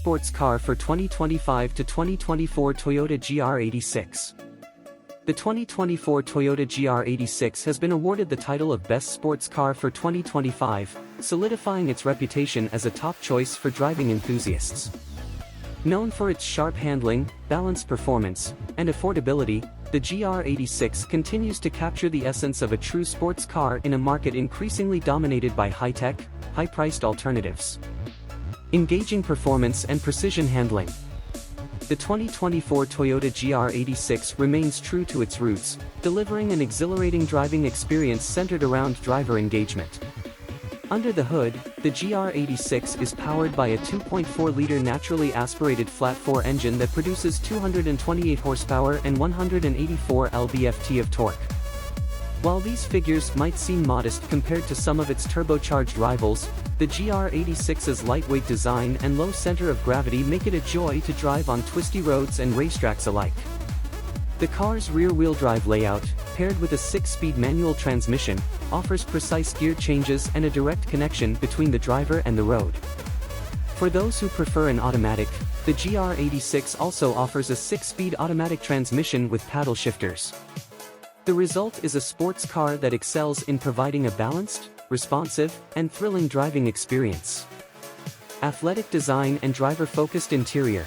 sports car for 2025 to 2024 Toyota GR86. The 2024 Toyota GR86 has been awarded the title of Best Sports Car for 2025, solidifying its reputation as a top choice for driving enthusiasts. Known for its sharp handling, balanced performance, and affordability, the GR86 continues to capture the essence of a true sports car in a market increasingly dominated by high-tech, high-priced alternatives. Engaging performance and precision handling. The 2024 Toyota GR86 remains true to its roots, delivering an exhilarating driving experience centered around driver engagement. Under the hood, the GR86 is powered by a 2.4-liter naturally aspirated flat-4 engine that produces 228 horsepower and 184 lb-ft of torque. While these figures might seem modest compared to some of its turbocharged rivals, the GR86's lightweight design and low center of gravity make it a joy to drive on twisty roads and racetracks alike. The car's rear-wheel drive layout, paired with a 6-speed manual transmission, offers precise gear changes and a direct connection between the driver and the road. For those who prefer an automatic, the GR86 also offers a 6-speed automatic transmission with paddle shifters. The result is a sports car that excels in providing a balanced, responsive, and thrilling driving experience. Athletic design and driver-focused interior.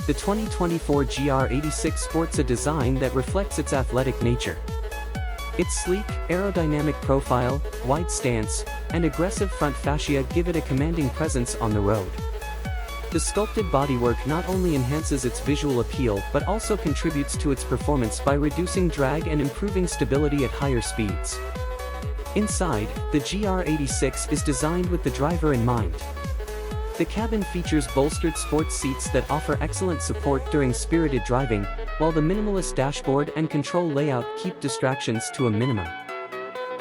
The 2024 GR86 sports a design that reflects its athletic nature. Its sleek, aerodynamic profile, wide stance, and aggressive front fascia give it a commanding presence on the road. The sculpted bodywork not only enhances its visual appeal but also contributes to its performance by reducing drag and improving stability at higher speeds. Inside, the GR86 is designed with the driver in mind. The cabin features bolstered sports seats that offer excellent support during spirited driving, while the minimalist dashboard and control layout keep distractions to a minimum.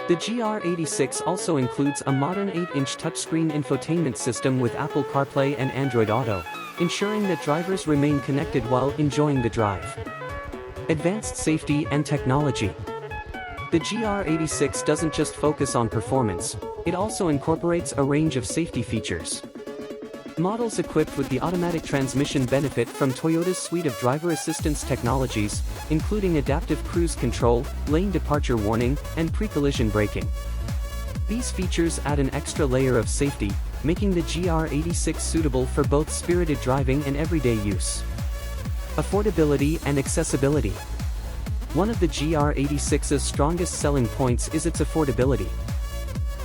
The GR86 also includes a modern 8-inch touchscreen infotainment system with Apple CarPlay and Android Auto, ensuring that drivers remain connected while enjoying the drive. Advanced safety and technology. The GR86 doesn't just focus on performance, it also incorporates a range of safety features. Models equipped with the automatic transmission benefit from Toyota's suite of driver assistance technologies, including adaptive cruise control, lane departure warning, and pre-collision braking. These features add an extra layer of safety, making the GR86 suitable for both spirited driving and everyday use. Affordability and accessibility. One of the GR86's strongest selling points is its affordability.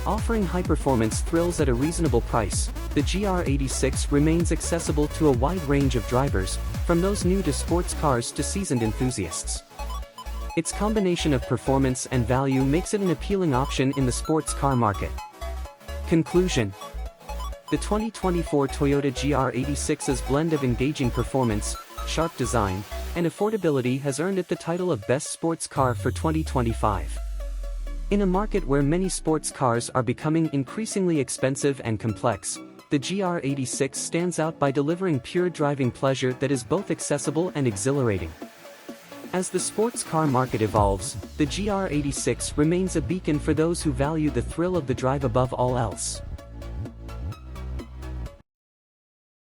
Offering high-performance thrills at a reasonable price, the GR86 remains accessible to a wide range of drivers, from those new to sports cars to seasoned enthusiasts. Its combination of performance and value makes it an appealing option in the sports car market. Conclusion. The 2024 Toyota GR86's blend of engaging performance, sharp design, and affordability has earned it the title of Best Sports Car for 2025. In a market where many sports cars are becoming increasingly expensive and complex, the GR86 stands out by delivering pure driving pleasure that is both accessible and exhilarating. As the sports car market evolves, the GR86 remains a beacon for those who value the thrill of the drive above all else.